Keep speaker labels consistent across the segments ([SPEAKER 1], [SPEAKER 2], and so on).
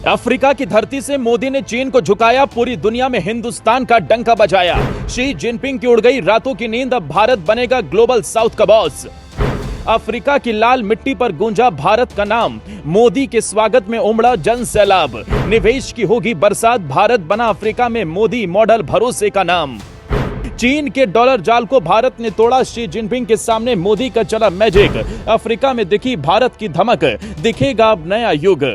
[SPEAKER 1] Africa की धरती से मोदी ने चीन को झुकाया, पूरी दुनिया में हिंदुस्तान का डंका बजाया। शी जिनपिंग की उड़ गई रातों की नींद, अब भारत बनेगा ग्लोबल साउथ का बॉस। अफ्रीका की लाल मिट्टी पर गूंजा भारत का नाम, मोदी के स्वागत में उमड़ा जन सैलाब। निवेश की होगी बरसात, भारत बना अफ्रीका में मोदी मॉडल भरोसे का नाम। चीन के डॉलर जाल को भारत ने तोड़ा, शी जिनपिंग के सामने मोदी का चला मैजिक। अफ्रीका में दिखी भारत की धमक, दिखेगा अब नया युग।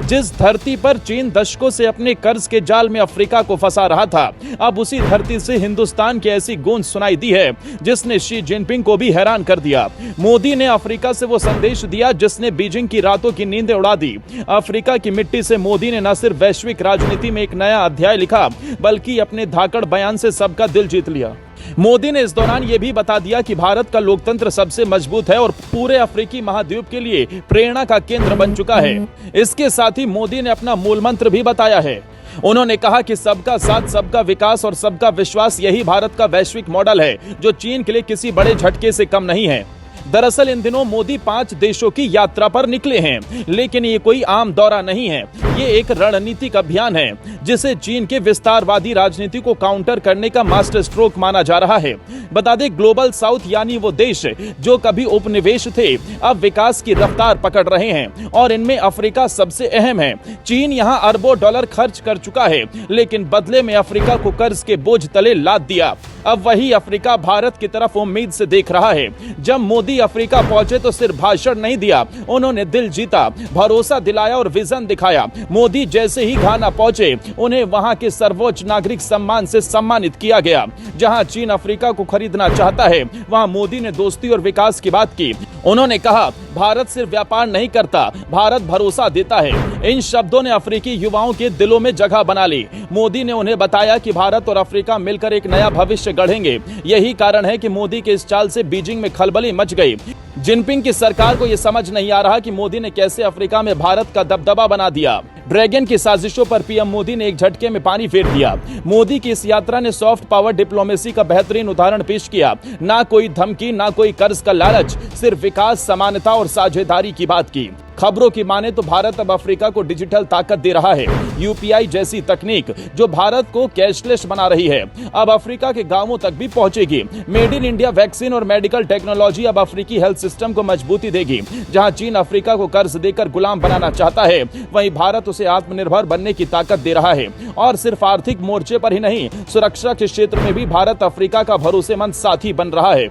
[SPEAKER 1] जिस धरती पर चीन दशकों से अपने कर्ज के जाल में अफ्रीका को फंसा रहा था, अब उसी धरती से हिंदुस्तान की ऐसी गूंज सुनाई दी है जिसने शी जिनपिंग को भी हैरान कर दिया। मोदी ने अफ्रीका से वो संदेश दिया जिसने बीजिंग की रातों की नींदें उड़ा दी। अफ्रीका की मिट्टी से मोदी ने न सिर्फ वैश्विक राजनीति में एक नया अध्याय लिखा, बल्कि अपने धाकड़ बयान से सबका दिल जीत लिया। मोदी ने इस दौरान यह भी बता दिया कि भारत का लोकतंत्र सबसे मजबूत है और पूरे अफ्रीकी महाद्वीप के लिए प्रेरणा का केंद्र बन चुका है। इसके साथ ही मोदी ने अपना मूल मंत्र भी बताया है। उन्होंने कहा कि सबका साथ, सबका विकास और सबका विश्वास, यही भारत का वैश्विक मॉडल है जो चीन के लिए किसी बड़े झटके से कम नहीं है। दरअसल इन दिनों मोदी 5 देशों की यात्रा पर निकले हैं, लेकिन ये कोई आम दौरा नहीं है। ये एक रणनीतिक अभियान है जिसे चीन के विस्तारवादी राजनीति को काउंटर करने का मास्टर स्ट्रोक माना जा रहा है। बता दें, ग्लोबल साउथ यानी वो देश जो कभी उपनिवेश थे, अब विकास की रफ्तार पकड़ रहे हैं और इनमें अफ्रीका सबसे अहम है। चीन यहाँ अरबों डॉलर खर्च कर चुका है, लेकिन बदले में अफ्रीका को कर्ज के बोझ तले लाद दिया। अब वही अफ्रीका भारत की तरफ उम्मीद से देख रहा है। जब मोदी अफ्रीका पहुंचे तो सिर्फ भाषण नहीं दिया, उन्होंने दिल जीता, भरोसा दिलाया और विजन दिखाया। मोदी जैसे ही घाना पहुंचे, उन्हें वहां के सर्वोच्च नागरिक सम्मान से सम्मानित किया गया। जहां चीन अफ्रीका को खरीदना चाहता है, वहां मोदी ने दोस्ती और विकास की बात की। उन्होंने कहा, भारत सिर्फ व्यापार नहीं करता, भारत भरोसा देता है। इन शब्दों ने अफ्रीकी युवाओं के दिलों में जगह बना ली। मोदी ने उन्हें बताया कि भारत और अफ्रीका मिलकर एक नया भविष्य गढ़ेंगे। यही कारण है कि मोदी के इस चाल से बीजिंग में खलबली मच गई। जिनपिंग की सरकार को यह समझ नहीं आ रहा कि मोदी ने कैसे अफ्रीका में भारत का दबदबा बना दिया। ड्रैगन की साजिशों पर पीएम मोदी ने एक झटके में पानी फेर दिया। मोदी की इस यात्रा ने सॉफ्ट पावर डिप्लोमेसी का बेहतरीन उदाहरण पेश किया। ना कोई धमकी, ना कोई कर्ज का लालच, सिर्फ विकास, समानता और साझेदारी की बात की। खबरों की माने तो भारत अब अफ्रीका को डिजिटल ताकत दे रहा है। यूपीआई जैसी तकनीक जो भारत को कैशलेस बना रही है, अब अफ्रीका के गांवों तक भी पहुंचेगी। मेड इन इंडिया वैक्सीन और मेडिकल टेक्नोलॉजी अब अफ्रीकी हेल्थ सिस्टम को मजबूती देगी। जहां चीन अफ्रीका को कर्ज देकर गुलाम बनाना चाहता है, वहीं भारत उसे आत्मनिर्भर बनने की ताकत दे रहा है। और सिर्फ आर्थिक मोर्चे पर ही नहीं, सुरक्षा के क्षेत्र में भी भारत अफ्रीका का भरोसेमंद साथी बन रहा है।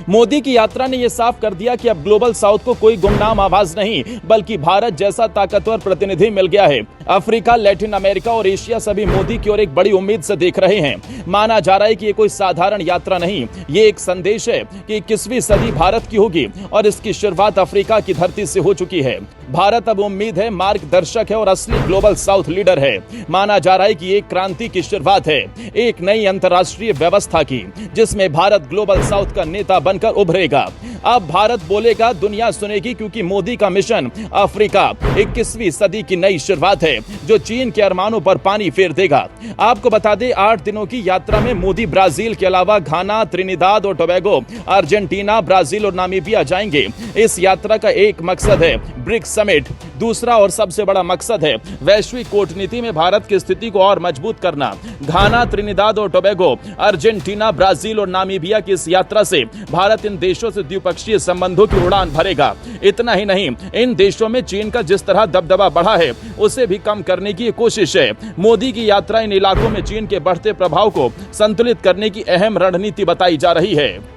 [SPEAKER 1] मोदी की यात्रा ने यह साफ कर दिया कि अब ग्लोबल साउथ को कोई गुमनाम आवाज नहीं, बल्कि भारत जैसा ताकतवर प्रतिनिधि मिल गया है। अफ्रीका, लैटिन अमेरिका और एशिया सभी मोदी की ओर एक बड़ी उम्मीद से देख रहे हैं। माना जा रहा है कि ये कोई साधारण यात्रा नहीं, ये एक संदेश है कि 21वीं सदी भारत की होगी और इसकी शुरुआत अफ्रीका की धरती से हो चुकी है। भारत अब उम्मीद है, मार्गदर्शक है और असली ग्लोबल साउथ लीडर है। माना जा रहा है कि एक क्रांति की शुरुआत है, एक नई अंतर्राष्ट्रीय व्यवस्था की, जिसमें भारत ग्लोबल साउथ का नेता बनकर उभरेगा। अब भारत बोलेगा, दुनिया सुनेगी, क्योंकि मोदी का मिशन अफ्रीका 21वीं सदी की नई शुरुआत है जो चीन के अरमानों पर पानी फेर देगा। आपको बता दें, 8 दिनों की यात्रा में मोदी ब्राजील के अलावा घाना, त्रिनिदाद और टोबैगो, अर्जेंटीना, ब्राजील और नामीबिया जाएंगे। इस यात्रा का एक मकसद है ब्रिक्स समिट, दूसरा और सबसे बड़ा मकसद है वैश्विक कूटनीति में भारत की स्थिति को और मजबूत करना। घाना, त्रिनिदाद और टोबैगो, अर्जेंटीना, ब्राजील और नामीबिया की इस यात्रा से भारत इन देशों से द्विपक्षीय संबंधों की उड़ान भरेगा। इतना ही नहीं, इन देशों में चीन का जिस तरह दबदबा बढ़ा है, उसे भी कम करने की कोशिश है। मोदी की यात्रा इन इलाकों में चीन के बढ़ते प्रभाव को संतुलित करने की अहम रणनीति बताई जा रही है।